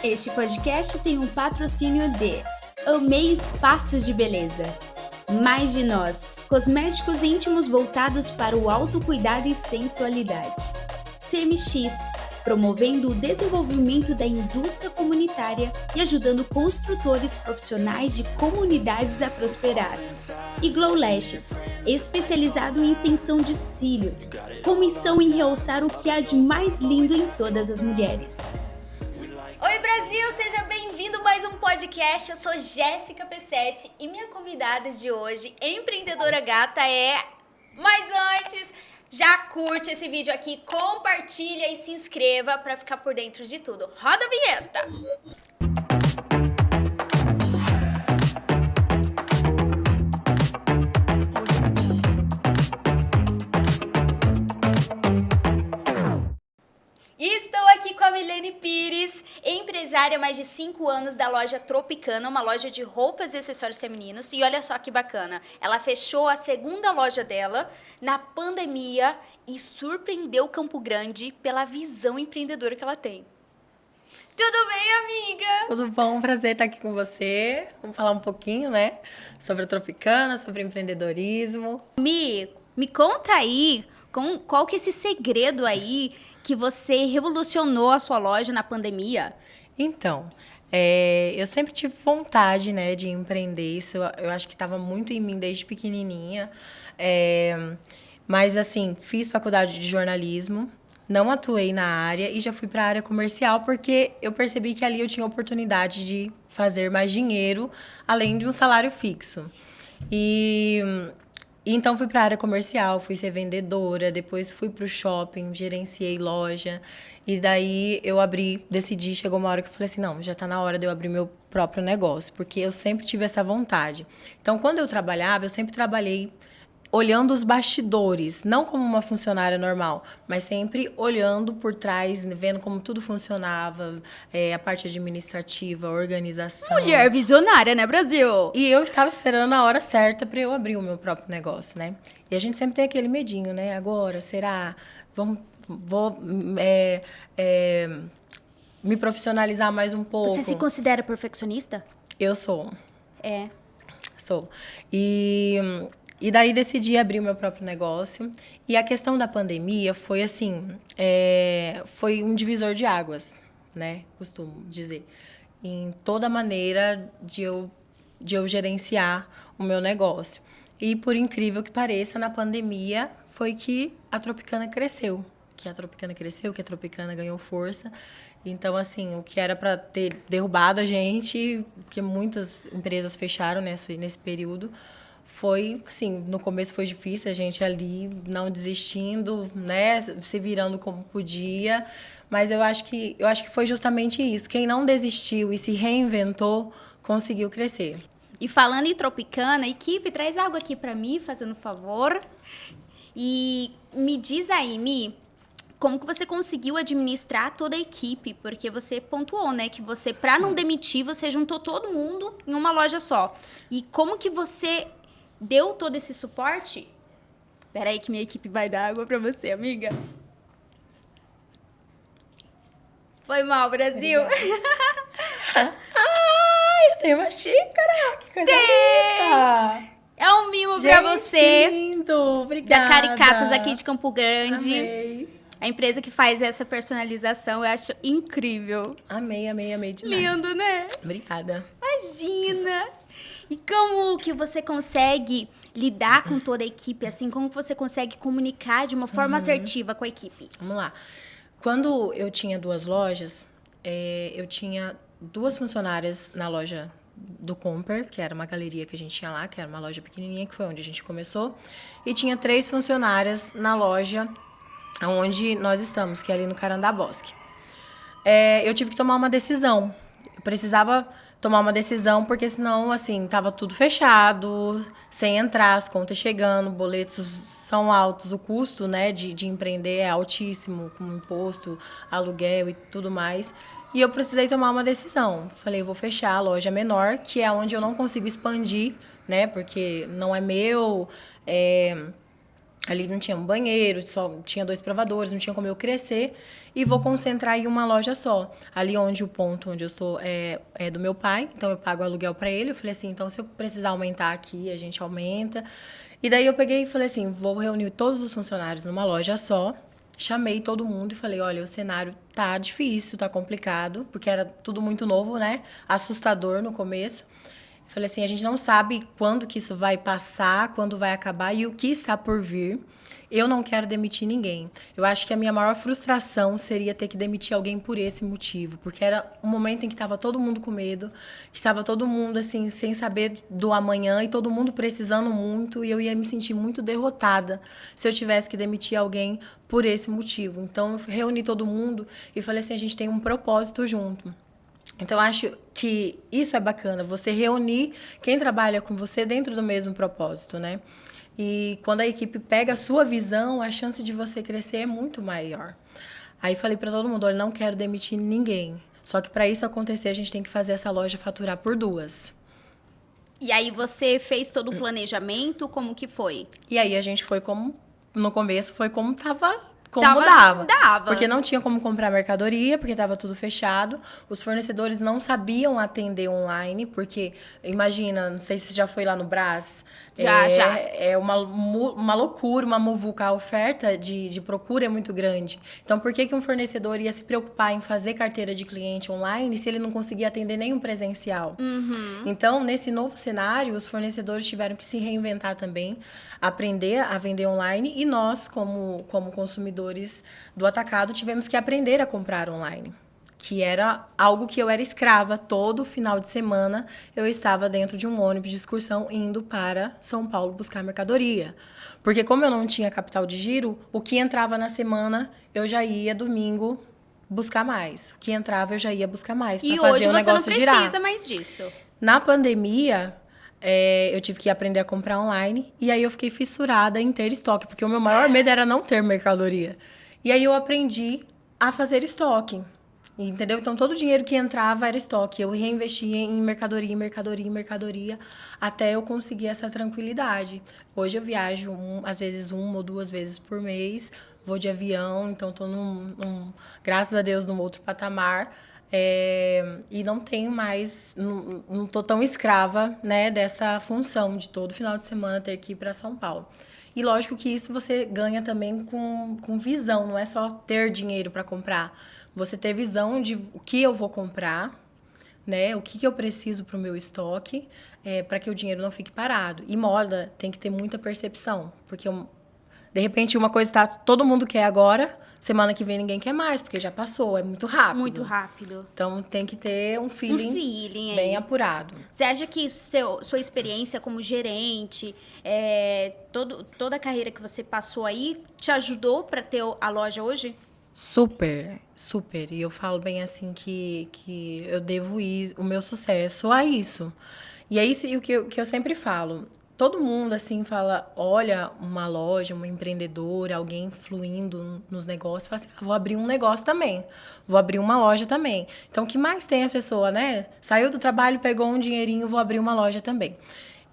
Este podcast tem um patrocínio de Amei Espaços de Beleza. Mais de Nós, cosméticos íntimos voltados para o autocuidado e sensualidade. CMX, promovendo o desenvolvimento da indústria comunitária e ajudando construtores profissionais de comunidades a prosperar. E Glow Lashes, especializado em extensão de cílios, com missão em realçar o que há de mais lindo em todas as mulheres. Oi Brasil, seja bem-vindo a mais um podcast. Eu sou Jéssica P7 e minha convidada de hoje, empreendedora gata, é... Mas antes, já curte esse vídeo aqui, compartilha e se inscreva para ficar por dentro de tudo. Roda a vinheta! Estou aqui com a Milene Pires, empresária há mais de 5 anos da loja Tropicana, uma loja de roupas e acessórios femininos. E olha só que bacana, ela fechou a segunda loja dela na pandemia e surpreendeu Campo Grande pela visão empreendedora que ela tem. Tudo bem, amiga? Tudo bom, prazer estar aqui com você. Vamos falar um pouquinho, né, sobre a Tropicana, sobre empreendedorismo. Me conta aí, qual que é esse segredo aí que você revolucionou a sua loja na pandemia? Então, eu sempre tive vontade, né, de empreender. Isso eu acho que estava muito em mim desde pequenininha. Mas, assim, fiz faculdade de jornalismo, não atuei na área e já fui para a área comercial porque eu percebi que ali eu tinha oportunidade de fazer mais dinheiro, além de um salário fixo. Então, fui para a área comercial, fui ser vendedora, depois fui para o shopping, gerenciei loja. E daí eu decidi, chegou uma hora que eu falei assim, não, já está na hora de eu abrir meu próprio negócio, porque eu sempre tive essa vontade. Então, quando eu trabalhava, eu sempre trabalhei olhando os bastidores, não como uma funcionária normal, mas sempre olhando por trás, vendo como tudo funcionava, a parte administrativa, a organização. Mulher visionária, né, Brasil? E eu estava esperando a hora certa para eu abrir o meu próprio negócio, né? E a gente sempre tem aquele medinho, né? Agora, será? Vou me profissionalizar mais um pouco. Você se considera perfeccionista? Eu sou. Sou. E daí decidi abrir o meu próprio negócio. E a questão da pandemia foi assim, foi um divisor de águas, né? Costumo dizer. Em toda maneira de eu gerenciar o meu negócio. E por incrível que pareça, na pandemia foi que a Tropicana cresceu. Que a Tropicana ganhou força. Então, assim, o que era para ter derrubado a gente, porque muitas empresas fecharam nesse período, foi, assim, no começo foi difícil, a gente ali não desistindo, né, se virando como podia, mas eu acho que foi justamente isso. Quem não desistiu e se reinventou, conseguiu crescer. E falando em Tropicana, equipe, traz algo aqui pra mim, fazendo favor. E me diz aí, Mi, como que você conseguiu administrar toda a equipe? Porque você pontuou, né, que você, pra não demitir, você juntou todo mundo em uma loja só. E como que você deu todo esse suporte? Espera aí que minha equipe vai dar água pra você, amiga. Foi mal, Brasil. Ai, eu tenho uma xícara. Que coisa linda. É um mimo pra você. Que lindo. Obrigada. Da Caricatos aqui de Campo Grande. Amei. A empresa que faz essa personalização, eu acho incrível. Amei demais. Lindo, né? Obrigada. Imagina. E como que você consegue lidar com toda a equipe, assim? Como que você consegue comunicar de uma forma assertiva com a equipe? Vamos lá. Quando eu tinha 2 lojas, eu tinha 2 funcionárias na loja do Comper, que era uma galeria que a gente tinha lá, que era uma loja pequenininha, que foi onde a gente começou. E tinha 3 funcionárias na loja onde nós estamos, que é ali no Carandabosque. Eu tive que tomar uma decisão. Eu precisava tomar uma decisão, porque senão, assim, tava tudo fechado, sem entrar, as contas chegando, boletos são altos, o custo, né, de empreender é altíssimo, com imposto, aluguel e tudo mais. E eu precisei tomar uma decisão. Falei, eu vou fechar a loja menor, que é onde eu não consigo expandir, né, porque não é meu, Ali não tinha um banheiro, só tinha 2 provadores, não tinha como eu crescer. E vou concentrar em uma loja só. Ali onde o ponto onde eu estou é do meu pai, então eu pago aluguel para ele. Eu falei assim, então se eu precisar aumentar aqui, a gente aumenta. E daí eu peguei e falei assim, vou reunir todos os funcionários numa loja só. Chamei todo mundo e falei, olha, o cenário tá difícil, tá complicado, porque era tudo muito novo, né? Assustador no começo. Falei assim, a gente não sabe quando que isso vai passar, quando vai acabar e o que está por vir. Eu não quero demitir ninguém. Eu acho que a minha maior frustração seria ter que demitir alguém por esse motivo. Porque era um momento em que estava todo mundo com medo, que estava todo mundo, assim, sem saber do amanhã e todo mundo precisando muito. E eu ia me sentir muito derrotada se eu tivesse que demitir alguém por esse motivo. Então, eu reuni todo mundo e falei assim, a gente tem um propósito junto. Então, acho que isso é bacana, você reunir quem trabalha com você dentro do mesmo propósito, né? E quando a equipe pega a sua visão, a chance de você crescer é muito maior. Aí falei para todo mundo, olha, não quero demitir ninguém. Só que para isso acontecer, a gente tem que fazer essa loja faturar por 2. E aí você fez todo o planejamento, como que foi? E aí a gente foi como, no começo, foi como como dava. Porque não tinha como comprar mercadoria, porque estava tudo fechado. Os fornecedores não sabiam atender online, porque, imagina, não sei se você já foi lá no Brás. Já. É uma loucura, uma muvuca. A oferta de procura é muito grande. Então, por que um fornecedor ia se preocupar em fazer carteira de cliente online se ele não conseguia atender nenhum presencial? Uhum. Então, nesse novo cenário, os fornecedores tiveram que se reinventar também, aprender a vender online e nós, como consumidores do atacado, tivemos que aprender a comprar online, que era algo que eu era escrava. Todo final de semana eu estava dentro de um ônibus de excursão indo para São Paulo buscar mercadoria. Porque como eu não tinha capital de giro, o que entrava na semana eu já ia domingo buscar mais. O que entrava eu já ia buscar mais para fazer o negócio girar. E hoje você não precisa mais disso. Na pandemia, eu tive que aprender a comprar online. E aí eu fiquei fissurada em ter estoque. Porque o meu maior medo era não ter mercadoria. E aí eu aprendi a fazer estoque. Entendeu? Então, todo o dinheiro que entrava era estoque. Eu reinvestia em mercadoria, até eu conseguir essa tranquilidade. Hoje eu viajo, às vezes, 1 ou 2 vezes por mês. Vou de avião, então estou graças a Deus, num outro patamar. E não tenho mais, não tô tão escrava, né, dessa função de todo final de semana ter que ir para São Paulo. E lógico que isso você ganha também com visão, não é só ter dinheiro para comprar. Você ter visão de o que eu vou comprar, né, o que eu preciso para o meu estoque, para que o dinheiro não fique parado. E moda tem que ter muita percepção, porque de repente uma coisa todo mundo quer agora, semana que vem ninguém quer mais, porque já passou, é muito rápido. Muito rápido. Então tem que ter um feeling bem apurado. Você acha que sua experiência como gerente, toda a carreira que você passou aí, te ajudou para ter a loja hoje? Super, super. E eu falo bem assim que eu devo o meu sucesso a isso. E aí, o que eu sempre falo, todo mundo, assim, fala, olha uma loja, uma empreendedora, alguém fluindo nos negócios, fala assim, vou abrir um negócio também, vou abrir uma loja também. Então, o que mais tem a pessoa, né? Saiu do trabalho, pegou um dinheirinho, vou abrir uma loja também.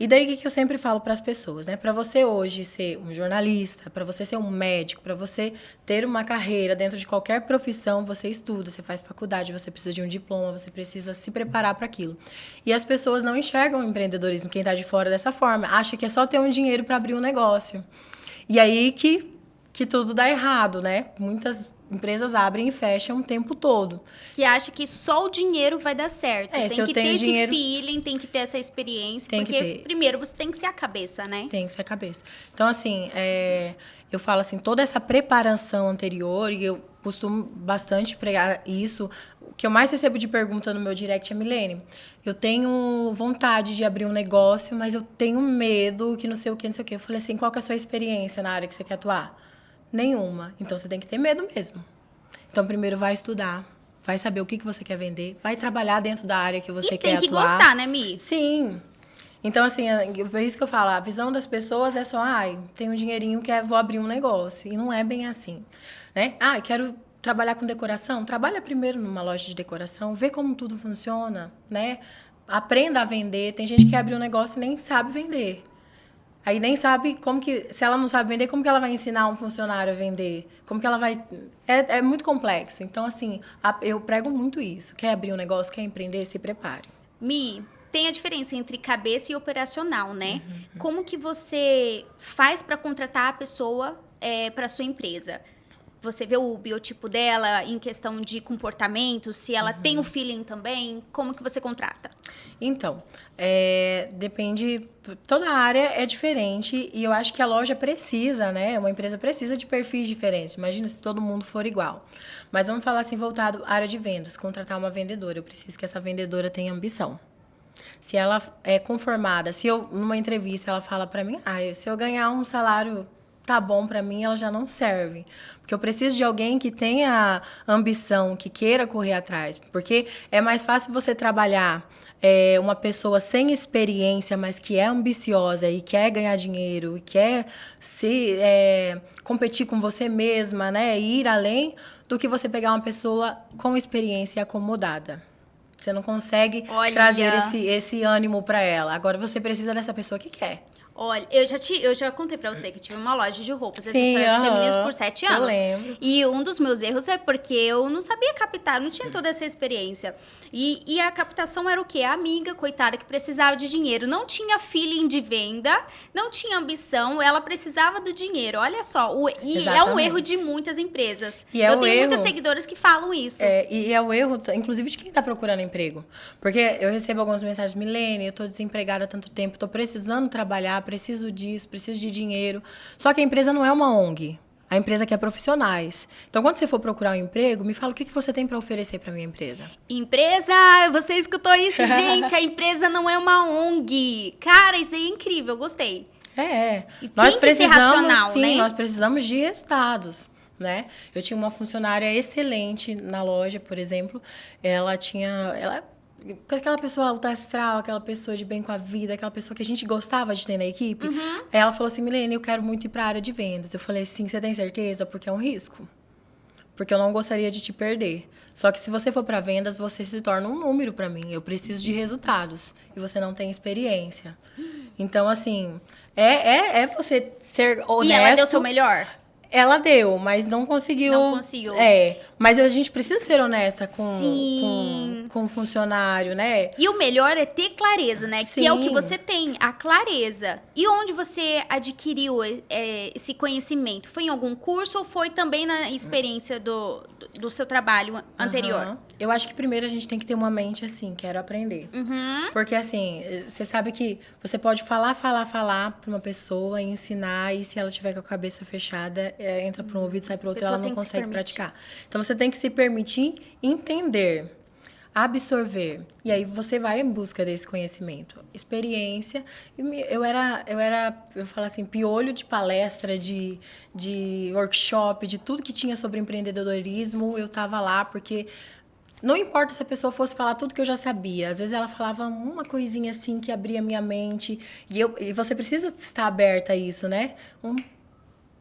E daí, o que eu sempre falo para as pessoas, né? Para você hoje ser um jornalista, para você ser um médico, para você ter uma carreira dentro de qualquer profissão, você estuda, você faz faculdade, você precisa de um diploma, você precisa se preparar para aquilo. E as pessoas não enxergam o empreendedorismo, quem está de fora, dessa forma. Acha que é só ter um dinheiro para abrir um negócio. E aí que tudo dá errado, né? Muitas empresas abrem e fecham o tempo todo. Que acha que só o dinheiro vai dar certo. Tem que ter dinheiro, esse feeling, tem que ter essa experiência. Porque primeiro você tem que ser a cabeça, né? Tem que ser a cabeça. Então, assim, eu falo assim, toda essa preparação anterior, e eu costumo bastante pregar isso, o que eu mais recebo de pergunta no meu direct é, Milene, eu tenho vontade de abrir um negócio, mas eu tenho medo que não sei o que. Eu falei assim, qual que é a sua experiência na área que você quer atuar? Nenhuma. Então, você tem que ter medo mesmo. Então, primeiro vai estudar, vai saber o que você quer vender, vai trabalhar dentro da área que você quer atuar. E tem que gostar, né, Mi? Sim. Então, assim, por isso que eu falo, a visão das pessoas é só, tem um dinheirinho vou abrir um negócio. E não é bem assim, né? Quero trabalhar com decoração. Trabalha primeiro numa loja de decoração, vê como tudo funciona, né? Aprenda a vender. Tem gente que abre um negócio e nem sabe vender. Aí nem sabe como que... Se ela não sabe vender, como que ela vai ensinar um funcionário a vender? Como que ela vai... É muito complexo. Então, assim, eu prego muito isso. Quer abrir um negócio, quer empreender, se prepare. Mi, tem a diferença entre cabeça e operacional, né? Como que você faz para contratar a pessoa para sua empresa? Você vê o biotipo dela em questão de comportamento, se ela tem o feeling também, como que você contrata? Então, depende... Toda área é diferente e eu acho que a loja precisa, né? Uma empresa precisa de perfis diferentes. Imagina se todo mundo for igual. Mas vamos falar assim, voltado à área de vendas. Contratar uma vendedora. Eu preciso que essa vendedora tenha ambição. Se ela é conformada, se eu, numa entrevista, ela fala pra mim, se eu ganhar um salário... tá bom pra mim, ela já não serve. Porque eu preciso de alguém que tenha ambição, que queira correr atrás. Porque é mais fácil você trabalhar uma pessoa sem experiência, mas que é ambiciosa e quer ganhar dinheiro, e quer competir com você mesma, né? E ir além, do que você pegar uma pessoa com experiência e acomodada. Você não consegue trazer esse ânimo pra ela. Agora você precisa dessa pessoa que quer. Olha, eu já contei pra você que tive uma loja de roupas, Acessórios femininos por 7 anos. Eu lembro. E um dos meus erros é porque eu não sabia captar, não tinha toda essa experiência. E a captação era o quê? A amiga, coitada, que precisava de dinheiro. Não tinha feeling de venda, não tinha ambição, ela precisava do dinheiro. Olha só, é um erro de muitas empresas. E eu tenho muitas seguidoras que falam isso. E é o erro, inclusive, de quem tá procurando emprego. Porque eu recebo algumas mensagens, Milene, eu tô desempregada há tanto tempo, tô precisando trabalhar, preciso disso, preciso de dinheiro. Só que a empresa não é uma ONG. A empresa quer profissionais. Então, quando você for procurar um emprego, me fala o que você tem para oferecer para minha empresa. Empresa, você escutou isso, gente? A empresa não é uma ONG. Cara, isso aí é incrível, gostei. Nós precisamos, ser racional, sim, né? Nós precisamos de resultados. Né? Eu tinha uma funcionária excelente na loja, por exemplo. Ela aquela pessoa alta astral, aquela pessoa de bem com a vida, aquela pessoa que a gente gostava de ter na equipe. Aí ela falou assim, Milene, eu quero muito ir para a área de vendas. Eu falei, sim, você tem certeza? Porque é um risco. Porque eu não gostaria de te perder. Só que se você for para vendas, você se torna um número para mim. Eu preciso de resultados. E você não tem experiência. Então, assim, é você ser honesto. E ela deu o seu melhor? Ela deu, mas não conseguiu. Não conseguiu. Mas a gente precisa ser honesta com o funcionário, né? E o melhor é ter clareza, né? Sim. Que é o que você tem, a clareza. E onde você adquiriu esse conhecimento? Foi em algum curso ou foi também na experiência do seu trabalho anterior? Eu acho que primeiro a gente tem que ter uma mente assim, quero aprender. Porque assim, você sabe que você pode falar pra uma pessoa, ensinar, e se ela tiver com a cabeça fechada, entra para um ouvido, sai para outro, ela não consegue praticar. Então você tem que se permitir entender, absorver. E aí você vai em busca desse conhecimento. Experiência. Eu falo assim, piolho de palestra, de workshop, de tudo que tinha sobre empreendedorismo, eu tava lá porque... Não importa se a pessoa fosse falar tudo que eu já sabia. Às vezes ela falava uma coisinha assim que abria a minha mente. E você precisa estar aberta a isso, né?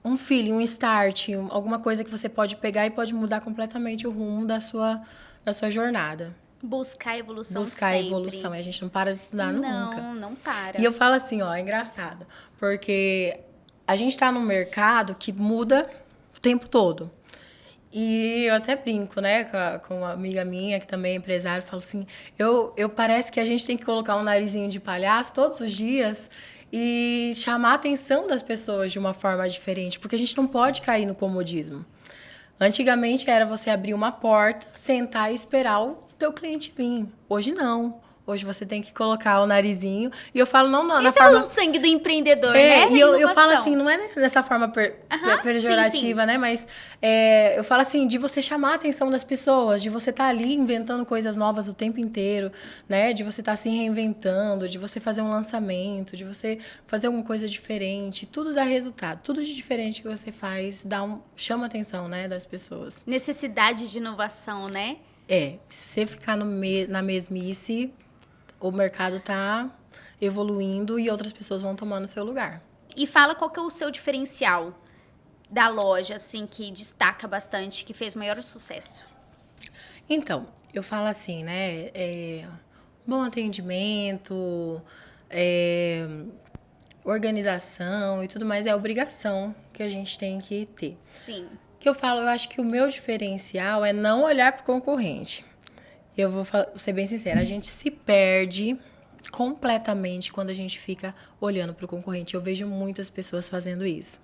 Um feeling, um start, alguma coisa que você pode pegar e pode mudar completamente o rumo da sua jornada. Buscar evolução Buscar sempre. evolução. E a gente não para de estudar nunca. Não para. E eu falo assim, é engraçado. Porque a gente tá num mercado que muda o tempo todo. E eu até brinco, né, com uma amiga minha, que também é empresária, falo assim, eu parece que a gente tem que colocar um narizinho de palhaço todos os dias e chamar a atenção das pessoas de uma forma diferente, porque a gente não pode cair no comodismo. Antigamente era você abrir uma porta, sentar e esperar o teu cliente vir. Hoje não. Hoje você tem que colocar o narizinho. E eu falo, não, na Esse forma... é o sangue do empreendedor, né? E eu falo assim, não é dessa forma pejorativa, sim. né? Mas eu falo assim, de você chamar a atenção das pessoas, de você estar ali inventando coisas novas o tempo inteiro, né? De você estar se reinventando, de você fazer um lançamento, de você fazer alguma coisa diferente. Tudo dá resultado. Tudo de diferente que você faz chama a atenção, né, das pessoas. Necessidade de inovação, né? Se você ficar na mesmice... O mercado está evoluindo e outras pessoas vão tomando o seu lugar. E fala qual que é o seu diferencial da loja, assim, que destaca bastante, que fez maior sucesso. Então, eu falo assim, né? Bom atendimento, organização e tudo mais é obrigação que a gente tem que ter. Sim. Que eu falo, eu acho que o meu diferencial é não olhar para o concorrente. Eu vou ser bem sincera, a gente se perde completamente quando a gente fica olhando para o concorrente. Eu vejo muitas pessoas fazendo isso.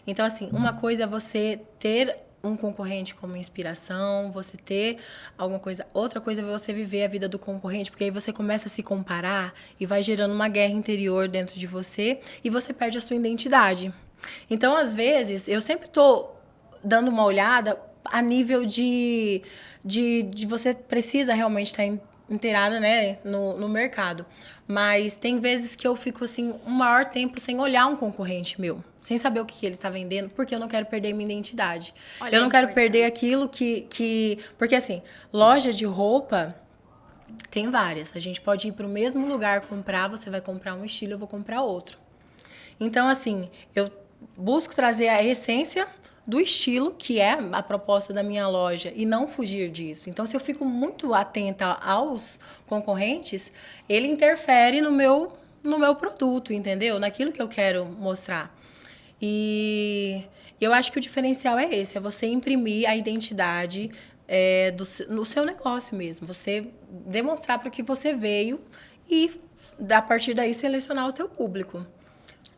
Então, assim, uma coisa é você ter um concorrente como inspiração, você ter alguma coisa. Outra coisa é você viver a vida do concorrente, porque aí você começa a se comparar e vai gerando uma guerra interior dentro de você e você perde a sua identidade. Então, às vezes, eu sempre tô dando uma olhada a nível de você precisa realmente estar inteirada, né, no mercado. Mas tem vezes que eu fico, assim, um maior tempo sem olhar um concorrente meu. Sem saber o que ele está vendendo, porque eu não quero perder minha identidade. Olha, eu não quero perder aquilo que... Porque, assim, loja de roupa tem várias. A gente pode ir para o mesmo lugar comprar, você vai comprar um estilo, eu vou comprar outro. Então, assim, eu busco trazer a essência do estilo, que é a proposta da minha loja, e não fugir disso. Então, se eu fico muito atenta aos concorrentes, ele interfere no meu produto, entendeu? Naquilo que eu quero mostrar. E eu acho que o diferencial é esse, é você imprimir a identidade no seu negócio mesmo. Você demonstrar para o que você veio e, a partir daí, selecionar o seu público.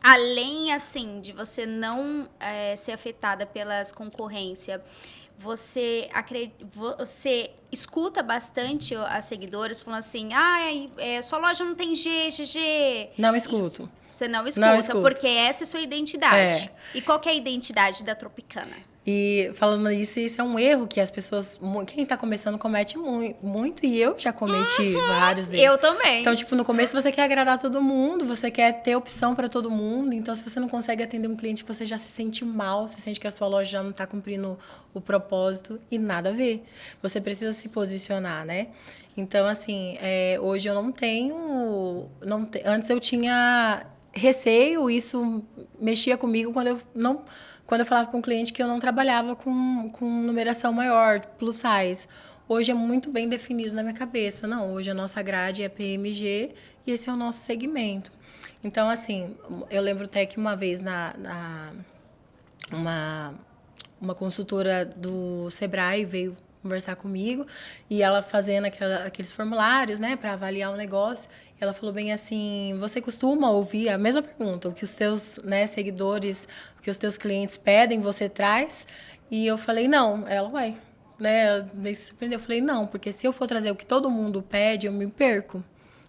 Além, assim, de você não ser afetada pelas concorrências, você escuta bastante as seguidoras falando assim, sua loja não tem GG. Não escuto. Você não escuta, porque essa é a sua identidade. É. E qual que é a identidade da Tropicana? E falando isso é um erro que as pessoas, quem tá começando comete muito, e eu já cometi vários deles. Eu também. Então, tipo, no começo você quer agradar todo mundo, você quer ter opção para todo mundo, então se você não consegue atender um cliente, você já se sente mal, você sente que a sua loja já não tá cumprindo o propósito, e nada a ver. Você precisa se posicionar, né? Então, assim, hoje eu não tenho... Antes eu tinha receio, isso mexia comigo quando eu falava para um cliente que eu não trabalhava com numeração maior, plus size. Hoje é muito bem definido na minha cabeça. Não, hoje a nossa grade é PMG e esse é o nosso segmento. Então, assim, eu lembro até que uma vez uma consultora do Sebrae veio conversar comigo e ela fazendo aqueles formulários, né, para avaliar o negócio. Ela falou bem assim, você costuma ouvir a mesma pergunta, o que os teus, né, seguidores, o que os teus clientes pedem, você traz? E eu falei, não. Ela, vai, né, ela veio se surpreender. Eu falei, não, porque se eu for trazer o que todo mundo pede, eu me perco,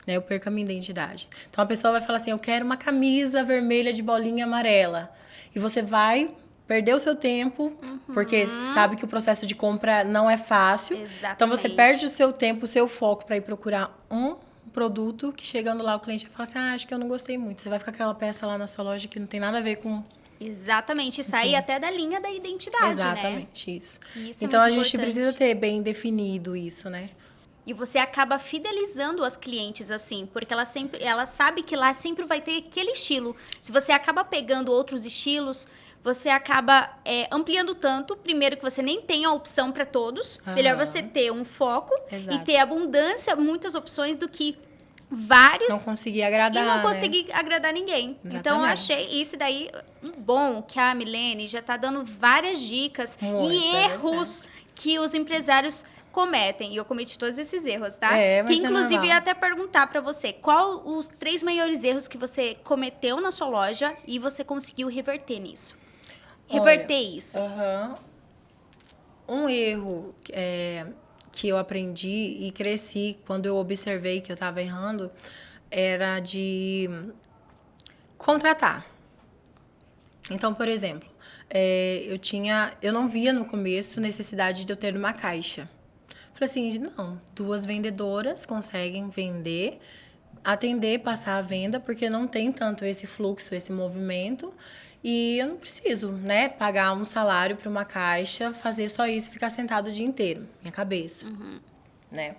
né, eu perco a minha identidade. Então, a pessoa vai falar assim, eu quero uma camisa vermelha de bolinha amarela. E você vai perder o seu tempo, porque sabe que o processo de compra não é fácil. Exatamente. Então, você perde o seu tempo, o seu foco para ir procurar um produto que chegando lá o cliente vai falar assim, acho que eu não gostei muito. Você vai ficar com aquela peça lá na sua loja que não tem nada a ver com... Exatamente, sair até da linha da identidade, exatamente, né? isso. Isso então, é a muito gente importante. precisa ter bem definido isso, né? E você acaba fidelizando as clientes, assim, porque ela sabe que lá sempre vai ter aquele estilo. Se você acaba pegando outros estilos, você acaba ampliando tanto, primeiro que você nem tem a opção para todos. Melhor você ter um foco e ter abundância, muitas opções do que vários. Não conseguir agradar, e não conseguir agradar ninguém. Exatamente. Então, eu achei isso daí bom, que a Milene já tá dando várias dicas e erros que os empresários cometem. E eu cometi todos esses erros, tá? Mas que inclusive normal. ia até perguntar pra você, qual os 3 maiores erros que você cometeu na sua loja e você conseguiu reverter nisso? Reverter isso. Um erro que eu aprendi e cresci quando eu observei que eu estava errando era de contratar. Então, por exemplo, eu não via no começo necessidade de eu ter uma caixa. Falei assim, não, 2 vendedoras conseguem vender, atender, passar a venda, porque não tem tanto esse fluxo, esse movimento. E eu não preciso, né, pagar um salário para uma caixa, fazer só isso e ficar sentado o dia inteiro, minha cabeça, né?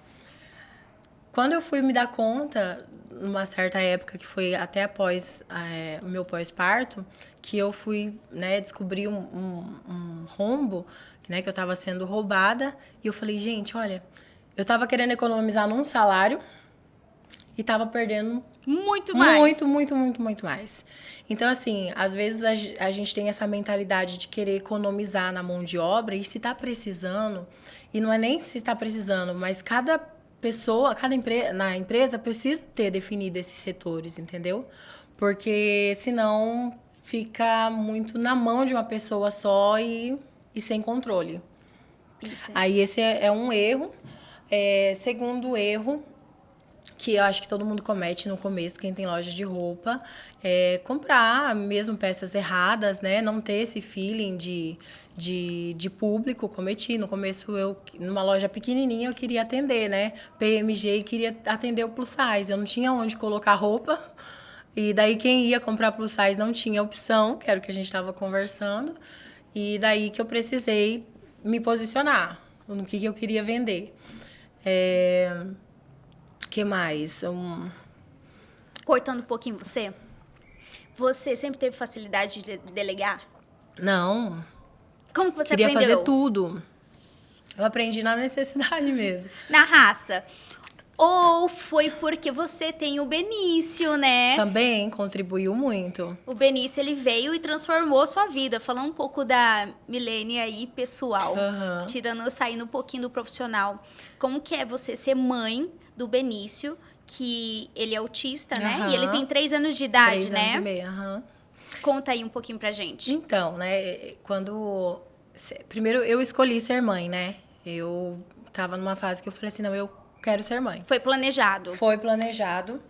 Quando eu fui me dar conta, numa certa época, que foi até após o meu pós-parto, que eu fui, né, descobrir um rombo, né, que eu estava sendo roubada, e eu falei, gente, olha, eu estava querendo economizar num salário e estava perdendo Muito mais. Muito mais. Então, assim, às vezes a gente tem essa mentalidade de querer economizar na mão de obra e se tá precisando, e não é nem se está precisando, mas cada pessoa, na empresa precisa ter definido esses setores, entendeu? Porque senão fica muito na mão de uma pessoa só e sem controle. Isso. Aí esse é um erro. Segundo erro, que eu acho que todo mundo comete no começo, quem tem loja de roupa, é comprar mesmo peças erradas, né? Não ter esse feeling de público. Cometi. No começo, numa loja pequenininha, eu queria atender, né? PMG, e queria atender o plus size. Eu não tinha onde colocar roupa. E daí, quem ia comprar plus size não tinha opção, que era o que a gente estava conversando. E daí que eu precisei me posicionar no que eu queria vender. Que mais? Cortando um pouquinho você sempre teve facilidade de delegar? Não. Como que você Queria aprendeu? fazer tudo. Eu aprendi na necessidade mesmo. Na raça. Ou foi porque você tem o Benício, né? Também contribuiu muito. O Benício, ele veio e transformou a sua vida. Falando um pouco da Milene aí, pessoal. Saindo um pouquinho do profissional. Como que é você ser mãe do Benício, que ele é autista, né? E ele tem 3 anos de idade, 3 né? 3 anos e meio, Conta aí um pouquinho pra gente. Então, né, primeiro, eu escolhi ser mãe, né? Eu tava numa fase que eu falei assim, não, eu quero ser mãe. Foi planejado? Foi planejado,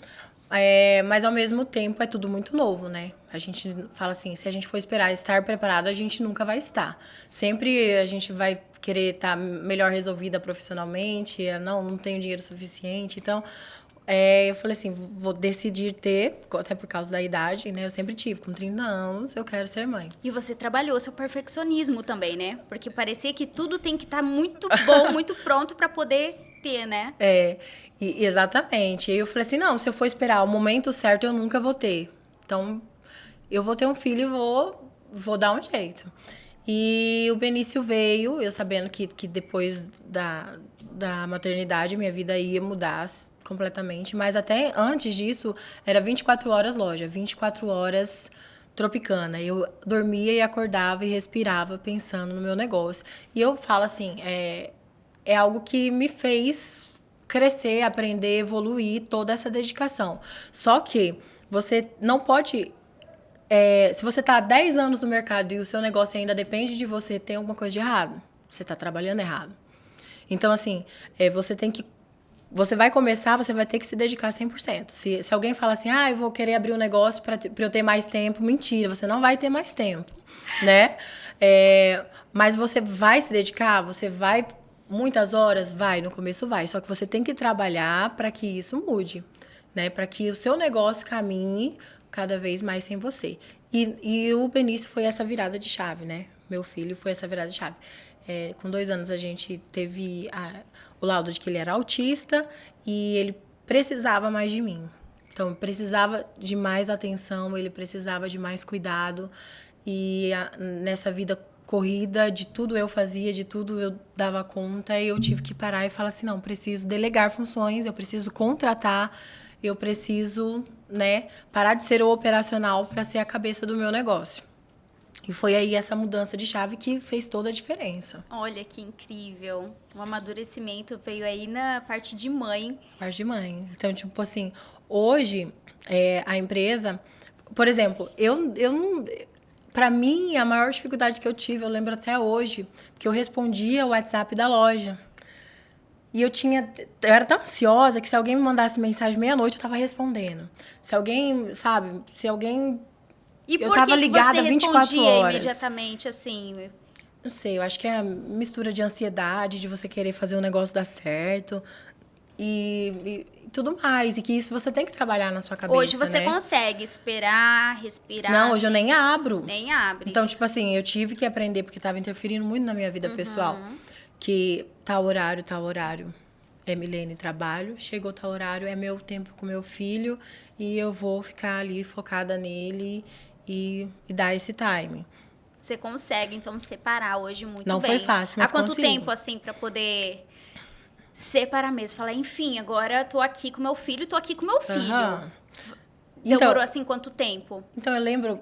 mas ao mesmo tempo é tudo muito novo, né? A gente fala assim, se a gente for esperar estar preparado, a gente nunca vai estar. Sempre a gente vai querer estar melhor resolvida profissionalmente, não tenho dinheiro suficiente, então... eu falei assim, vou decidir ter, até por causa da idade, né? Eu sempre tive, com 30 anos, eu quero ser mãe. E você trabalhou seu perfeccionismo também, né? Porque parecia que tudo tem que estar muito bom, muito pronto para poder ter, né? Exatamente. E eu falei assim, não, se eu for esperar o momento certo, eu nunca vou ter. Então, eu vou ter um filho e vou dar um jeito. E o Benício veio, eu sabendo que depois da maternidade, minha vida ia mudar completamente, mas até antes disso, era 24 horas loja, 24 horas Tropicana. Eu dormia e acordava e respirava pensando no meu negócio. E eu falo assim, é algo que me fez crescer, aprender, evoluir, toda essa dedicação. Só que você não pode... se você está há 10 anos no mercado e o seu negócio ainda depende de você, tem alguma coisa de errado. Você está trabalhando errado. Então, assim, você vai começar, você vai ter que se dedicar 100%. Se alguém fala assim, eu vou querer abrir um negócio para eu ter mais tempo, mentira, você não vai ter mais tempo, né? Mas você vai se dedicar, você vai muitas horas? Vai, no começo vai. Só que você tem que trabalhar para que isso mude, né? Para que o seu negócio caminhe cada vez mais sem você. E o Benício foi essa virada de chave, né? Meu filho foi essa virada de chave. Com 2 anos a gente teve o laudo de que ele era autista e ele precisava mais de mim. Então, precisava de mais atenção, ele precisava de mais cuidado. E nessa vida corrida, de tudo eu fazia, de tudo eu dava conta, e eu tive que parar e falar assim, não, preciso delegar funções, eu preciso contratar, eu preciso, né, parar de ser o operacional para ser a cabeça do meu negócio. E foi aí essa mudança de chave que fez toda a diferença. Olha que incrível. O amadurecimento veio aí na parte de mãe. Parte de mãe. Então, tipo assim, hoje, a empresa... Por exemplo, eu não... Pra mim, a maior dificuldade que eu tive, eu lembro até hoje, porque eu respondia o WhatsApp da loja. E eu era tão ansiosa que se alguém me mandasse mensagem meia-noite, eu tava respondendo. Se alguém, sabe, E por eu tava ligada que você 24 respondia horas. Imediatamente, assim? Não sei, eu acho que é a mistura de ansiedade, de você querer fazer o negócio dar certo e tudo mais. E que isso você tem que trabalhar na sua cabeça, Hoje você né? consegue esperar, respirar. Não, hoje eu nem abro. Nem abre. Então, tipo assim, eu tive que aprender, porque tava interferindo muito na minha vida pessoal. Que tal horário é Milene, trabalho. Chegou tal horário, é meu tempo com meu filho. E eu vou ficar ali focada nele e dar esse time. Você consegue, então, separar hoje muito bem. Não foi fácil, mas há quanto consegui. tempo, assim, pra poder separar mesmo? Falar, enfim, agora tô aqui com meu filho, tô aqui com meu filho. Demorou assim quanto tempo? Então, eu lembro...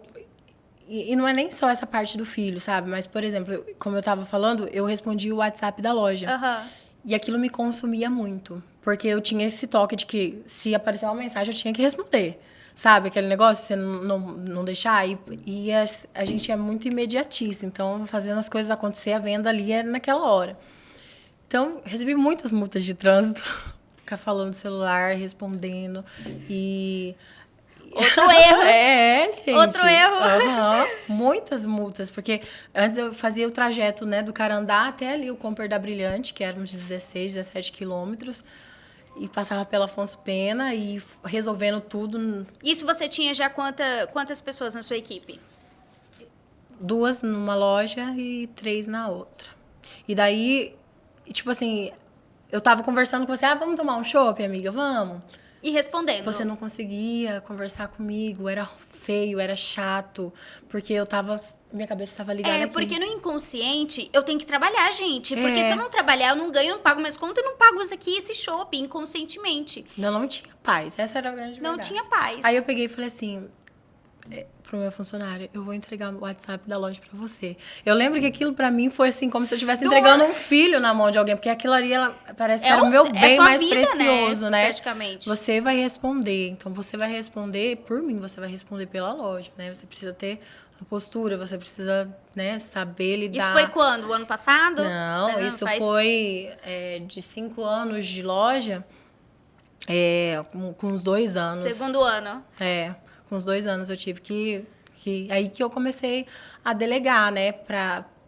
E não é nem só essa parte do filho, sabe? Mas, por exemplo, como eu tava falando, eu respondi o WhatsApp da loja. E aquilo me consumia muito. Porque eu tinha esse toque de que se aparecer uma mensagem, eu tinha que responder. Sabe? Aquele negócio, você não deixar. E a gente é muito imediatista. Então, fazendo as coisas acontecer, a venda ali é naquela hora. Então, recebi muitas multas de trânsito. Ficar falando no celular, respondendo. E... Outro erro. Gente. Outro erro. Muitas multas, porque antes eu fazia o trajeto, né, do Carandá até ali o Comper da Brilhante, que eram uns 16, 17 quilômetros, e passava pela Afonso Pena e resolvendo tudo. Isso você tinha já quantas pessoas na sua equipe? 2 numa loja e 3 na outra. E daí, tipo assim, eu tava conversando com você, vamos tomar um chopp, amiga, vamos. E respondendo. Você não conseguia conversar comigo, era feio, era chato, porque minha cabeça estava ligada aqui. Porque no inconsciente eu tenho que trabalhar, gente. Porque se eu não trabalhar, eu não ganho, eu não pago minhas contas, eu não pago isso aqui, esse shopping, inconscientemente. Não tinha paz, essa era a grande verdade. Não tinha paz. Aí eu peguei e falei assim, pro meu funcionário, eu vou entregar o WhatsApp da loja pra você. Eu lembro que aquilo pra mim foi assim, como se eu estivesse entregando um filho na mão de alguém, porque aquilo ali, parece que era o meu bem mais vida, precioso, né? Praticamente. Você vai responder, então você vai responder por mim, você vai responder pela loja, né? Você precisa ter a postura, você precisa, né, saber lidar. Isso foi quando? O ano passado? Não, isso foi de 5 anos de loja, com uns 2 anos. Segundo ano. Com uns 2 anos eu tive aí que eu comecei a delegar, né?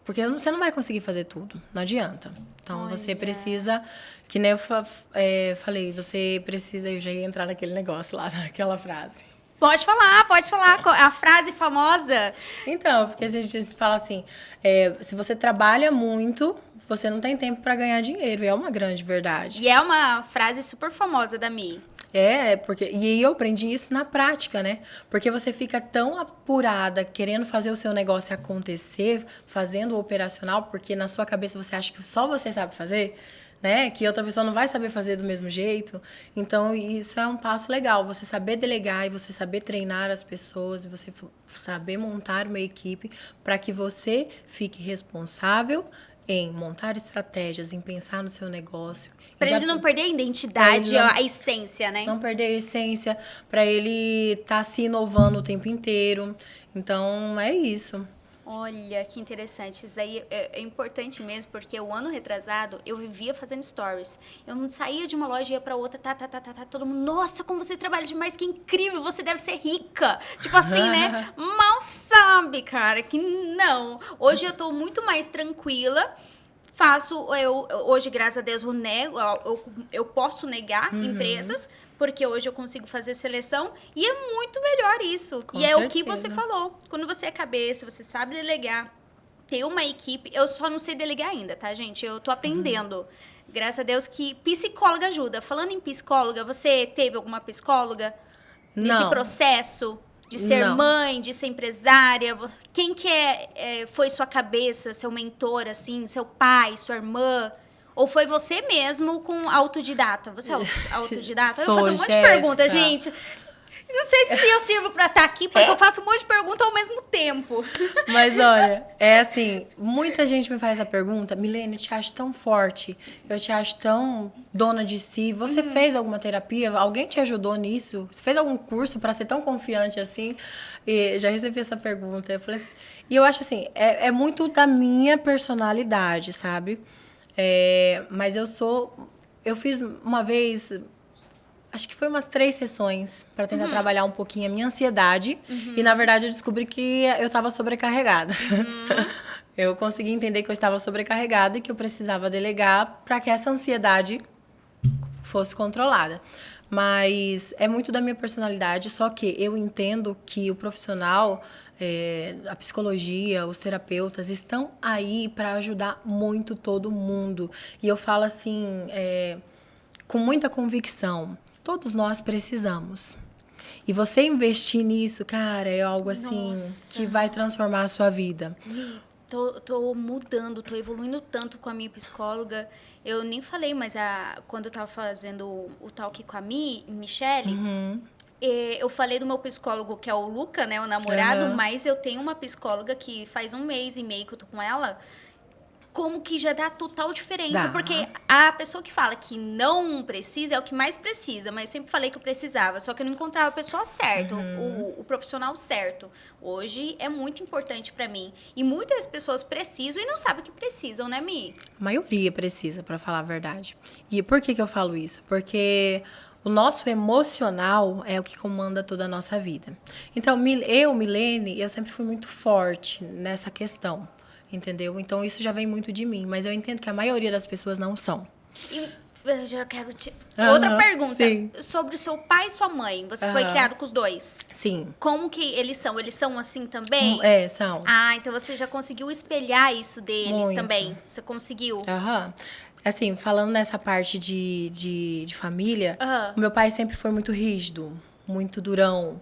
Porque você não vai conseguir fazer tudo, não adianta. Então, você precisa, que nem eu falei, você precisa, eu já ia entrar naquele negócio lá, naquela frase. Pode falar, a frase famosa. Então, porque a gente fala assim, se você trabalha muito, você não tem tempo para ganhar dinheiro, e é uma grande verdade. E é uma frase super famosa da Mi. E eu aprendi isso na prática, né? Porque você fica tão apurada querendo fazer o seu negócio acontecer, fazendo o operacional, porque na sua cabeça você acha que só você sabe fazer, né? Que outra pessoa não vai saber fazer do mesmo jeito. Então, isso é um passo legal, você saber delegar e você saber treinar as pessoas, e você saber montar uma equipe para que você fique responsável em montar estratégias, em pensar no seu negócio. Para ele não perder a identidade, a essência, né? Não perder a essência, para ele estar se inovando o tempo inteiro. Então, é isso. Olha, que interessante. Isso aí é importante mesmo, porque o ano retrasado eu vivia fazendo stories. Eu não saía de uma loja e ia pra outra, todo mundo, nossa, como você trabalha demais, que incrível, você deve ser rica. Tipo assim, né? Mal sabe, cara, que não. Hoje eu tô muito mais tranquila. Hoje, graças a Deus, eu posso negar empresas, porque hoje eu consigo fazer seleção e é muito melhor isso. Com e certeza. É o que você falou. Quando você é cabeça, você sabe delegar, ter uma equipe. Eu só não sei delegar ainda, tá, gente? Eu tô aprendendo. Graças a Deus que psicóloga ajuda. Falando em psicóloga, você teve alguma psicóloga nesse processo? De ser mãe, de ser empresária? Quem que foi sua cabeça, seu mentor, assim? Seu pai, sua irmã? Ou foi você mesmo com autodidata? Você é autodidata? Eu vou fazer um monte de perguntas, gente. Não sei se eu sirvo pra estar aqui, porque eu faço um monte de perguntas ao mesmo tempo. Mas olha, é assim, muita gente me faz a pergunta, Milene, eu te acho tão forte, eu te acho tão dona de si. Você fez alguma terapia? Alguém te ajudou nisso? Você fez algum curso pra ser tão confiante assim? E já recebi essa pergunta. Eu falei assim, e eu acho assim, é muito da minha personalidade, sabe? Mas eu fiz uma vez, acho que foi umas 3 sessões para tentar trabalhar um pouquinho a minha ansiedade. E, na verdade, eu descobri que eu estava sobrecarregada. Eu consegui entender que eu estava sobrecarregada e que eu precisava delegar para que essa ansiedade fosse controlada. Mas é muito da minha personalidade, só que eu entendo que o profissional, a psicologia, os terapeutas estão aí para ajudar muito todo mundo. E eu falo assim, com muita convicção, todos nós precisamos. E você investir nisso, cara, é algo assim que vai transformar a sua vida. Tô mudando, tô evoluindo tanto com a minha psicóloga. Eu nem falei, mas quando eu tava fazendo o talk com a Michele, Eu falei do meu psicólogo, que é o Luca, né? O namorado, Aham. mas eu tenho uma psicóloga que faz 1 mês e meio que eu tô com ela. Como que já dá total diferença. Dá. Porque a pessoa que fala que não precisa é o que mais precisa. Mas eu sempre falei que eu precisava, só que eu não encontrava a pessoa certa, o profissional certo. Hoje é muito importante pra mim. E muitas pessoas precisam e não sabem que precisam, né, Mi? A maioria precisa, pra falar a verdade. E por que que eu falo isso? Porque o nosso emocional é o que comanda toda a nossa vida. Então, Milene, eu sempre fui muito forte nessa questão, entendeu? Então, isso já vem muito de mim, mas eu entendo que a maioria das pessoas não são. E eu já quero te... Aham, Outra pergunta. sim. Sobre o seu pai e sua mãe. Você foi Aham. criado com os dois. Sim. Como que eles são? Eles são assim também? São. Ah, então você já conseguiu espelhar isso deles Muito. também? Você conseguiu? Aham. Assim, falando nessa parte de família, Aham. o meu pai sempre foi muito rígido, muito durão.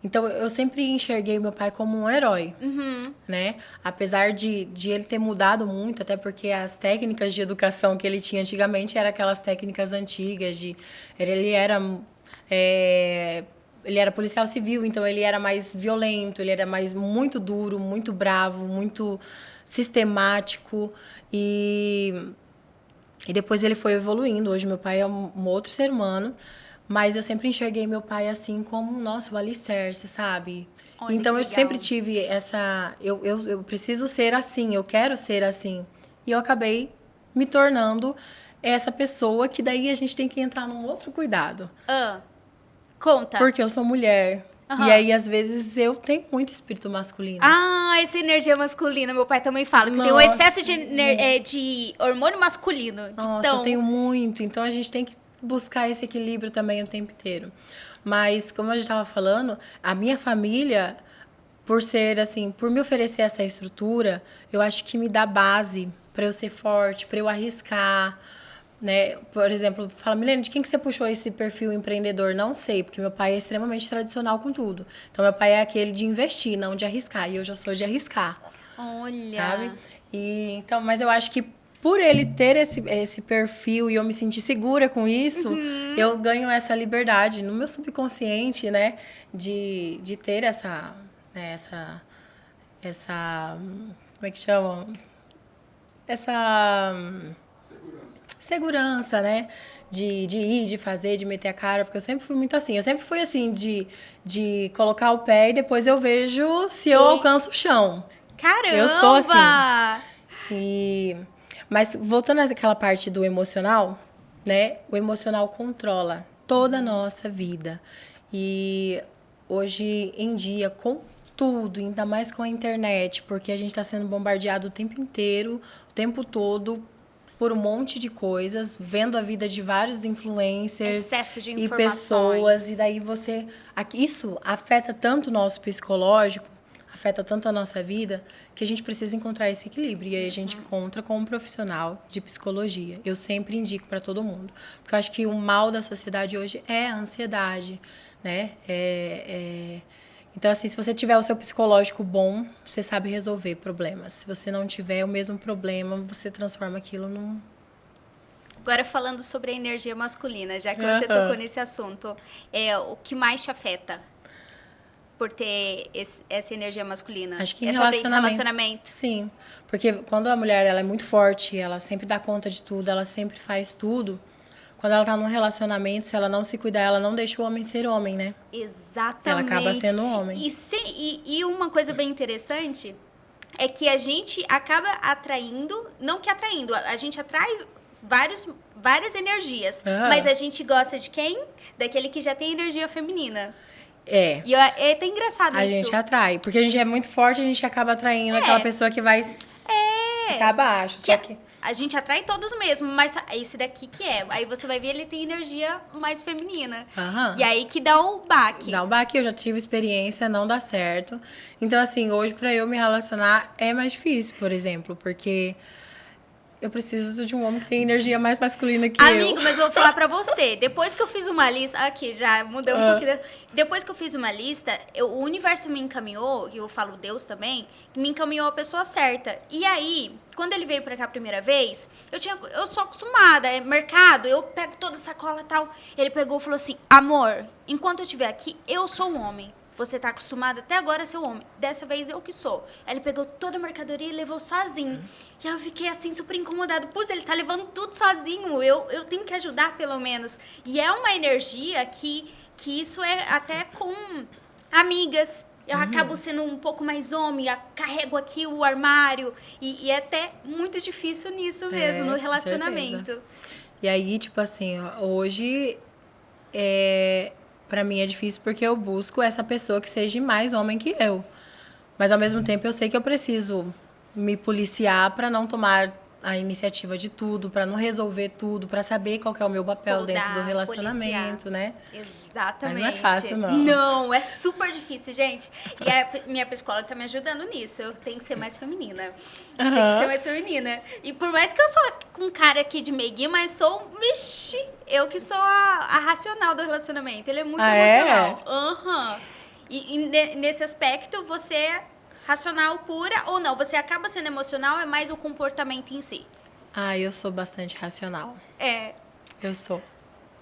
Então, eu sempre enxerguei meu pai como um herói, né? Apesar de ele ter mudado muito, até porque as técnicas de educação que ele tinha antigamente eram aquelas técnicas antigas de... Ele era policial civil, então ele era mais violento, ele era mais muito duro, muito bravo, muito sistemático. E depois ele foi evoluindo. Hoje meu pai é um outro ser humano, mas eu sempre enxerguei meu pai assim como, nossa, o alicerce, sabe? Olha, Então que eu legal. sempre tive essa... Eu preciso ser assim, eu quero ser assim. E eu acabei me tornando essa pessoa que daí a gente tem que entrar num outro cuidado. Conta. Porque eu sou mulher. Aham. E aí, às vezes, eu tenho muito espírito masculino. Ah, essa energia masculina. Meu pai também fala que tem um Nossa, excesso de hormônio masculino. Nossa, eu tenho muito. Então, a gente tem que buscar esse equilíbrio também o tempo inteiro. Mas, como a gente estava falando, a minha família, por ser assim, por me oferecer essa estrutura, eu acho que me dá base para eu ser forte, para eu arriscar, né? Por exemplo, fala, Milene, de quem que você puxou esse perfil empreendedor? Não sei, porque meu pai é extremamente tradicional com tudo. Então, meu pai é aquele de investir, não de arriscar. E eu já sou de arriscar. Olha. Sabe? Então, mas eu acho que por ele ter esse perfil e eu me sentir segura com isso, eu ganho essa liberdade no meu subconsciente, né? De ter essa, né, essa... Como é que chama? Essa... Segurança, né? De ir, de fazer, de meter a cara, porque eu sempre fui muito assim. Eu sempre fui assim, de colocar o pé e depois eu vejo se eu alcanço o chão. Caramba! Eu sou assim. Mas voltando àquela parte do emocional, né? O emocional controla toda a nossa vida. E hoje em dia, com tudo, ainda mais com a internet, porque a gente está sendo bombardeado o tempo inteiro, o tempo todo, por um monte de coisas, vendo a vida de vários influencers Excesso de e informações. pessoas. E daí isso afeta tanto o nosso psicológico, afeta tanto a nossa vida, que a gente precisa encontrar esse equilíbrio. E aí a gente encontra com um profissional de psicologia. Eu sempre indico para todo mundo. Porque eu acho que o mal da sociedade hoje é a ansiedade, né? Então, assim, se você tiver o seu psicológico bom, você sabe resolver problemas. Se você não tiver o mesmo problema, você transforma aquilo num... Agora, falando sobre a energia masculina, já que você tocou nesse assunto, o que mais te afeta por ter essa energia masculina? Acho que sobre relacionamento. Sim, porque quando a mulher ela é muito forte, ela sempre dá conta de tudo, ela sempre faz tudo. Quando ela tá num relacionamento, se ela não se cuidar, ela não deixa o homem ser homem, né? Exatamente. Ela acaba sendo um homem. E uma coisa bem interessante é que a gente acaba atraindo, não que atraindo, a gente atrai várias energias, mas a gente gosta de quem? Daquele que já tem energia feminina. E é até engraçado A isso. gente atrai, porque a gente é muito forte, a gente acaba atraindo aquela pessoa que vai ficar abaixo. Só que a gente atrai todos mesmo, mas esse daqui que é. Aí você vai ver, ele tem energia mais feminina. E aí que dá o baque. Dá o baque, eu já tive experiência, não dá certo. Então, assim, hoje pra eu me relacionar é mais difícil, por exemplo, porque eu preciso de um homem que tem energia mais masculina que Amigo, eu. mas eu vou falar pra você. Depois que eu fiz uma lista... Aqui, já mudei um pouquinho. Depois que eu fiz uma lista, o universo me encaminhou, e eu falo Deus também, me encaminhou a pessoa certa. E aí, quando ele veio pra cá a primeira vez, eu sou acostumada, é mercado, eu pego toda a sacola e tal. Ele pegou e falou assim, amor, enquanto eu estiver aqui, eu sou um homem. Você tá acostumado até agora a ser um homem. Dessa vez eu que sou. Aí ele pegou toda a mercadoria e levou sozinho. E aí eu fiquei assim, super incomodada. Putz, ele tá levando tudo sozinho. Eu tenho que ajudar, pelo menos. E é uma energia que isso é até com amigas. Eu acabo sendo um pouco mais homem, carrego aqui o armário. E é até muito difícil nisso mesmo, no relacionamento. Certeza. E aí, tipo assim, hoje... Pra mim é difícil porque eu busco essa pessoa que seja mais homem que eu. Mas ao mesmo tempo eu sei que eu preciso me policiar pra não tomar a iniciativa de tudo, pra não resolver tudo, pra saber qual que é o meu papel dentro do relacionamento, né? Exatamente. Mas não é fácil, não. Não, é super difícil, gente. E a minha psicóloga tá me ajudando nisso. Eu tenho que ser mais feminina. Tem que ser mais feminina. E por mais que eu sou com cara aqui de meiguinha, mas sou, vixe, eu que sou a racional do relacionamento. Ele é muito emocional. Aham. E nesse aspecto, você é racional pura ou não? Você acaba sendo emocional, é mais o comportamento em si. Eu sou bastante racional. Eu sou.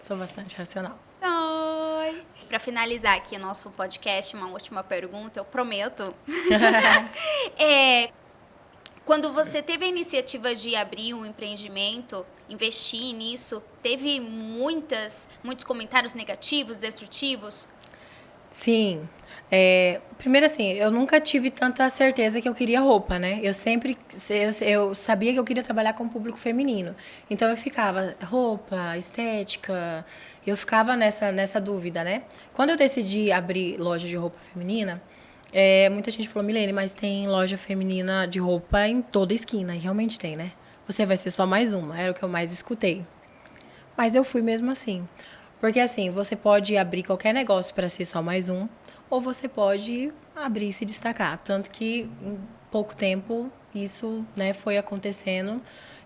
Sou bastante racional. Oi. Para finalizar aqui o nosso podcast, uma última pergunta, eu prometo. Quando você teve a iniciativa de abrir um empreendimento, investir nisso, teve muitos comentários negativos, destrutivos? Sim. Primeiro assim, eu nunca tive tanta certeza que eu queria roupa, né? Eu sabia que eu queria trabalhar com o público feminino. Então eu ficava, roupa, estética, eu ficava nessa dúvida, né? Quando eu decidi abrir loja de roupa feminina, muita gente falou, Milene, mas tem loja feminina de roupa em toda esquina. E realmente tem, né? Você vai ser só mais uma, era o que eu mais escutei. Mas eu fui mesmo assim. Porque assim, você pode abrir qualquer negócio para ser só mais um, ou você pode abrir e se destacar. Tanto que em pouco tempo isso, né, foi acontecendo.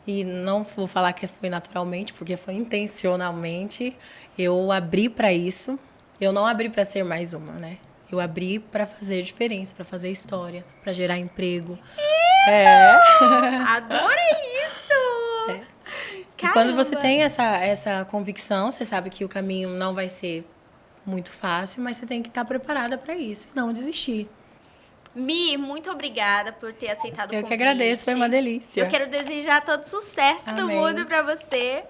E não vou falar que foi naturalmente, porque foi intencionalmente. Eu abri para isso. Eu não abri para ser mais uma, né? Eu abri para fazer diferença, para fazer história, para gerar emprego. Adorei isso! E quando você tem essa convicção, você sabe que o caminho não vai ser muito fácil, mas você tem que estar preparada para isso e não desistir. Mi, muito obrigada por ter aceitado o convite. Eu que agradeço, foi uma delícia. Eu quero desejar todo sucesso do Amém. mundo para você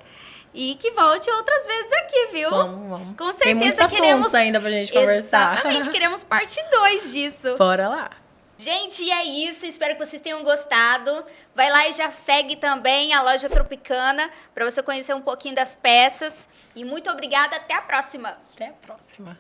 e que volte outras vezes aqui, viu? Vamos. Com certeza tem muitos assuntos ainda pra gente conversar. Exatamente, queremos parte 2 disso. Bora lá. Gente, e é isso. Espero que vocês tenham gostado. Vai lá e já segue também a Loja Tropicana para você conhecer um pouquinho das peças. E muito obrigada. Até a próxima. Até a próxima.